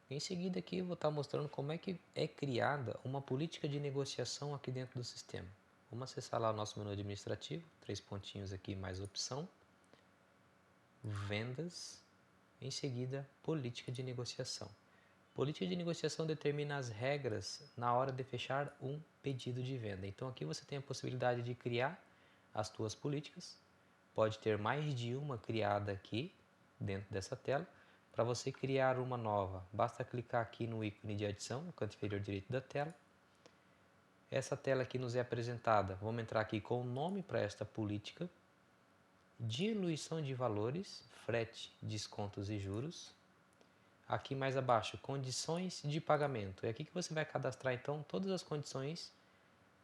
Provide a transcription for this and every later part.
Em seguida aqui eu vou estar mostrando como é que é criada uma política de negociação aqui dentro do sistema. Vamos acessar lá o nosso menu administrativo, 3 pontinhos aqui mais opção, vendas, em seguida política de negociação. Política de negociação determina as regras na hora de fechar um pedido de venda. Então aqui você tem a possibilidade de criar as suas políticas, pode ter mais de uma criada aqui dentro dessa tela. Para você criar uma nova, basta clicar aqui no ícone de adição, no canto inferior direito da tela. Essa tela aqui nos é apresentada, vamos entrar aqui com o nome para esta política, diluição de valores, frete, descontos e juros. Aqui mais abaixo, condições de pagamento. É aqui que você vai cadastrar então todas as condições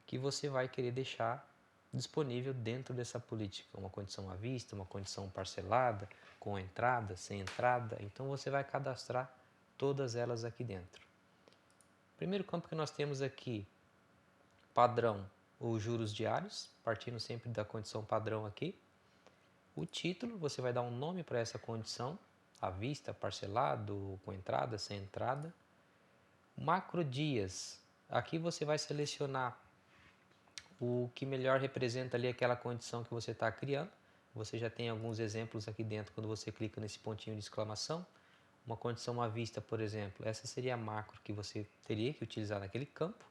que você vai querer deixar disponível dentro dessa política. Uma condição à vista, uma condição parcelada, com entrada, sem entrada. Então você vai cadastrar todas elas aqui dentro. Primeiro campo que nós temos aqui, padrão ou juros diários, partindo sempre da condição padrão aqui. O título, você vai dar um nome para essa condição, à vista, parcelado, com entrada, sem entrada. Macro dias, aqui você vai selecionar o que melhor representa ali aquela condição que você está criando. Você já tem alguns exemplos aqui dentro quando você clica nesse pontinho de exclamação. Uma condição à vista, por exemplo, essa seria a macro que você teria que utilizar naquele campo.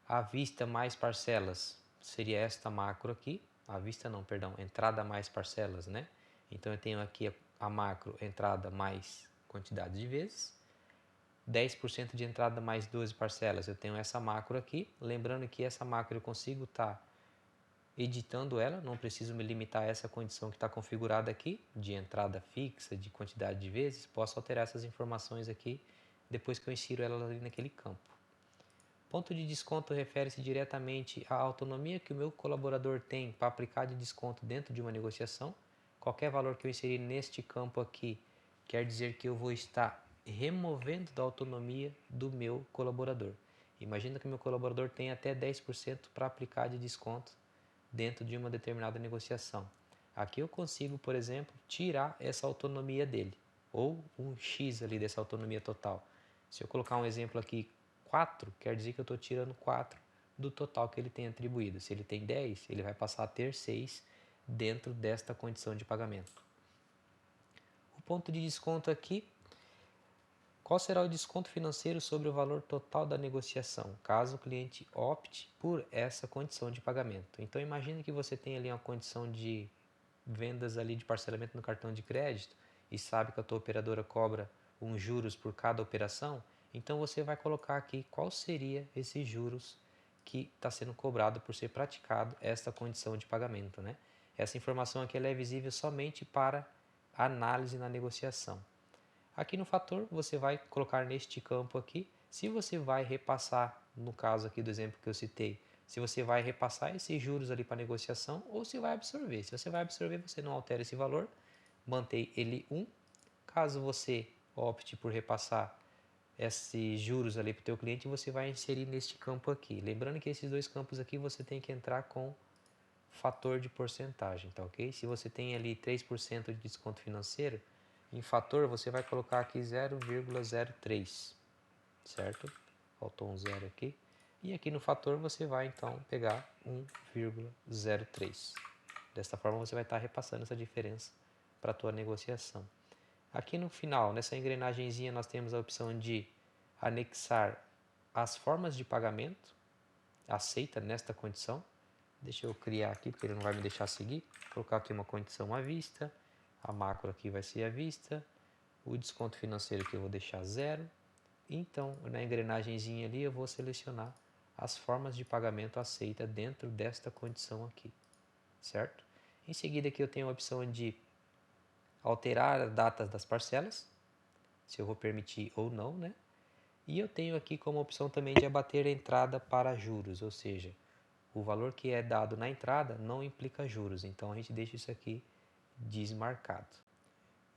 À vista mais parcelas seria esta macro aqui. À vista não, perdão, entrada mais parcelas, né? Então eu tenho aqui a macro entrada mais quantidade de vezes. 10% de entrada mais 12 parcelas, eu tenho essa macro aqui. Lembrando que essa macro eu consigo estar editando ela, não preciso me limitar a essa condição que está configurada aqui, de entrada fixa, de quantidade de vezes. Posso alterar essas informações aqui depois que eu insiro ela ali naquele campo. Ponto de desconto refere-se diretamente à autonomia que o meu colaborador tem para aplicar de desconto dentro de uma negociação. Qualquer valor que eu inserir neste campo aqui quer dizer que eu vou estar removendo da autonomia do meu colaborador. Imagina que o meu colaborador tem até 10% para aplicar de desconto dentro de uma determinada negociação. Aqui eu consigo, por exemplo, tirar essa autonomia dele, ou um X ali dessa autonomia total. Se eu colocar um exemplo aqui, 4, quer dizer que eu estou tirando 4 do total que ele tem atribuído. Se ele tem 10, ele vai passar a ter 6 dentro desta condição de pagamento. O ponto de desconto aqui, qual será o desconto financeiro sobre o valor total da negociação, caso o cliente opte por essa condição de pagamento? Então imagine que você tem ali uma condição de vendas ali de parcelamento no cartão de crédito e sabe que a tua operadora cobra uns juros por cada operação, então você vai colocar aqui qual seria esses juros que está sendo cobrado por ser praticado esta condição de pagamento, né? Essa informação aqui ela é visível somente para análise na negociação. Aqui no fator você vai colocar neste campo aqui se você vai repassar, no caso aqui do exemplo que eu citei, se você vai repassar esses juros ali para negociação ou se vai absorver. Se você vai absorver, você não altera esse valor, mantém ele 1. Caso você opte por repassar esses juros ali para o teu cliente, você vai inserir neste campo aqui. Lembrando que esses dois campos aqui você tem que entrar com fator de porcentagem, tá ok? Se você tem ali 3% de desconto financeiro, em fator você vai colocar aqui 0,03, certo? Faltou um zero aqui. E aqui no fator você vai então pegar 1,03. Desta forma você vai estar repassando essa diferença para a tua negociação. Aqui no final, nessa engrenagemzinha, nós temos a opção de anexar as formas de pagamento aceita nesta condição. Deixa eu criar aqui, porque ele não vai me deixar seguir. Vou colocar aqui uma condição à vista. A macro aqui vai ser à vista. O desconto financeiro aqui eu vou deixar 0. Então, na engrenagemzinha ali, eu vou selecionar as formas de pagamento aceita dentro desta condição aqui, certo? Em seguida aqui eu tenho a opção de alterar as datas das parcelas, se eu vou permitir ou não, né? E eu tenho aqui como opção também de abater a entrada para juros, ou seja, o valor que é dado na entrada não implica juros, então a gente deixa isso aqui desmarcado.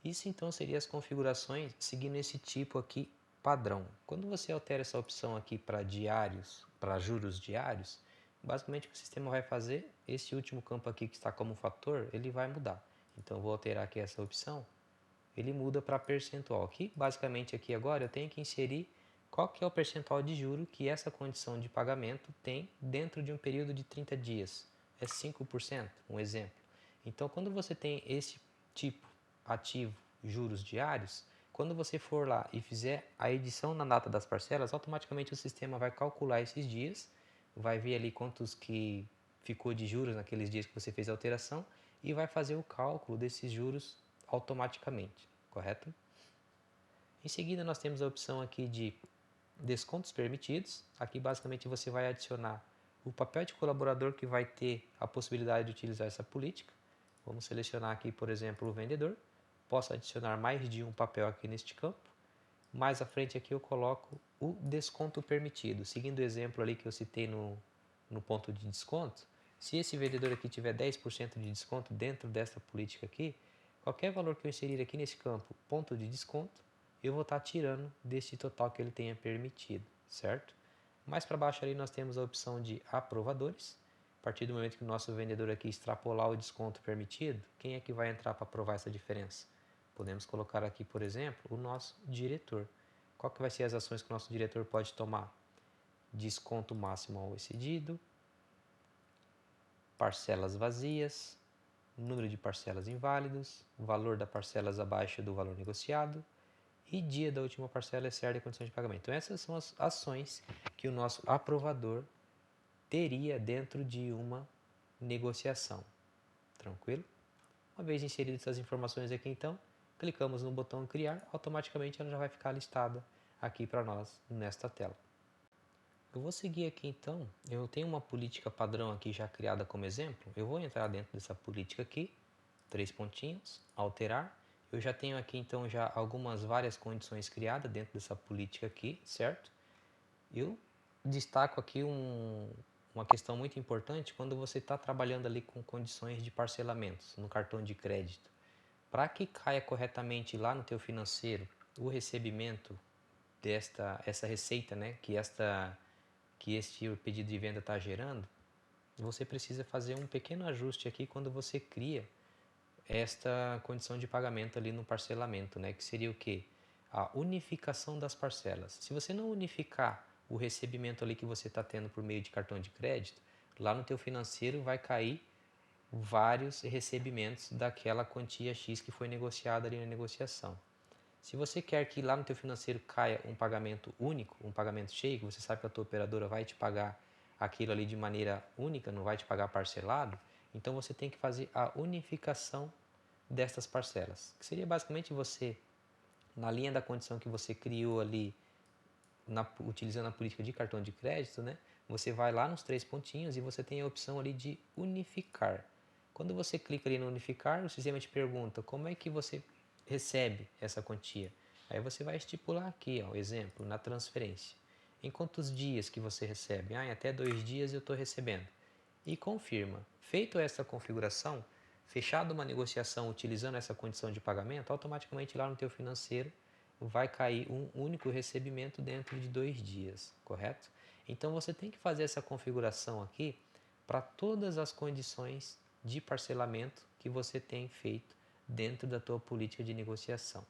Isso então seria as configurações seguindo esse tipo aqui padrão. Quando você altera essa opção aqui para diários, para juros diários, basicamente o que o sistema vai fazer, esse último campo aqui que está como fator, ele vai mudar. Então eu vou alterar aqui essa opção ele muda para percentual. Aqui, basicamente aqui agora eu tenho que inserir qual que é o percentual de juro que essa condição de pagamento tem dentro de um período de 30 dias. É 5%, um exemplo. Então, quando você tem esse tipo ativo, juros diários, quando você for lá e fizer a edição na data das parcelas, automaticamente o sistema vai calcular esses dias, vai ver ali quantos que ficou de juros naqueles dias que você fez a alteração e vai fazer o cálculo desses juros automaticamente, correto? Em seguida, nós temos a opção aqui de descontos permitidos. Aqui, basicamente, você vai adicionar o papel de colaborador que vai ter a possibilidade de utilizar essa política. Vamos selecionar aqui, por exemplo, o vendedor. Posso adicionar mais de um papel aqui neste campo. Mais à frente aqui eu coloco o desconto permitido. Seguindo o exemplo ali que eu citei no ponto de desconto, se esse vendedor aqui tiver 10% de desconto dentro desta política aqui, qualquer valor que eu inserir aqui nesse campo, ponto de desconto, eu vou estar tirando deste total que ele tenha permitido, certo? Mais para baixo ali nós temos a opção de aprovadores. A partir do momento que o nosso vendedor aqui extrapolar o desconto permitido, quem é que vai entrar para aprovar essa diferença? Podemos colocar aqui, por exemplo, o nosso diretor. Qual que vai ser as ações que o nosso diretor pode tomar? Desconto máximo ao excedido, parcelas vazias, número de parcelas inválidos, valor das parcelas abaixo do valor negociado e dia da última parcela é certa e condições de pagamento. Então essas são as ações que o nosso aprovador teria dentro de uma negociação. Tranquilo? Uma vez inseridas essas informações aqui então, clicamos no botão criar, automaticamente ela já vai ficar listada aqui para nós nesta tela. Eu vou seguir aqui então, eu tenho uma política padrão aqui já criada como exemplo, eu vou entrar dentro dessa política aqui, 3 pontinhos, alterar, eu já tenho aqui então já algumas várias condições criadas dentro dessa política aqui, certo? Eu destaco aqui uma questão muito importante quando você está trabalhando ali com condições de parcelamentos no cartão de crédito. Para que caia corretamente lá no teu financeiro o recebimento essa receita, né, que este pedido de venda está gerando, você precisa fazer um pequeno ajuste aqui quando você cria esta condição de pagamento ali no parcelamento, né, que seria o quê? A unificação das parcelas. Se você não unificar o recebimento ali que você está tendo por meio de cartão de crédito, lá no teu financeiro vai cair vários recebimentos daquela quantia X que foi negociada ali na negociação. Se você quer que lá no teu financeiro caia um pagamento único, um pagamento cheio, que você sabe que a tua operadora vai te pagar aquilo ali de maneira única, não vai te pagar parcelado, então você tem que fazer a unificação destas parcelas, que seria basicamente você, na linha da condição que você criou ali, utilizando a política de cartão de crédito, né? Você vai lá nos 3 pontinhos e você tem a opção ali de unificar. Quando você clica ali no unificar, o sistema te pergunta como é que você recebe essa quantia. Aí você vai estipular aqui, ó, exemplo, na transferência. Em quantos dias que você recebe? Em até 2 dias eu estou recebendo. E confirma. Feito essa configuração, fechado uma negociação utilizando essa condição de pagamento, automaticamente lá no teu financeiro vai cair um único recebimento dentro de 2 dias, correto? Então você tem que fazer essa configuração aqui para todas as condições de parcelamento que você tem feito dentro da tua política de negociação.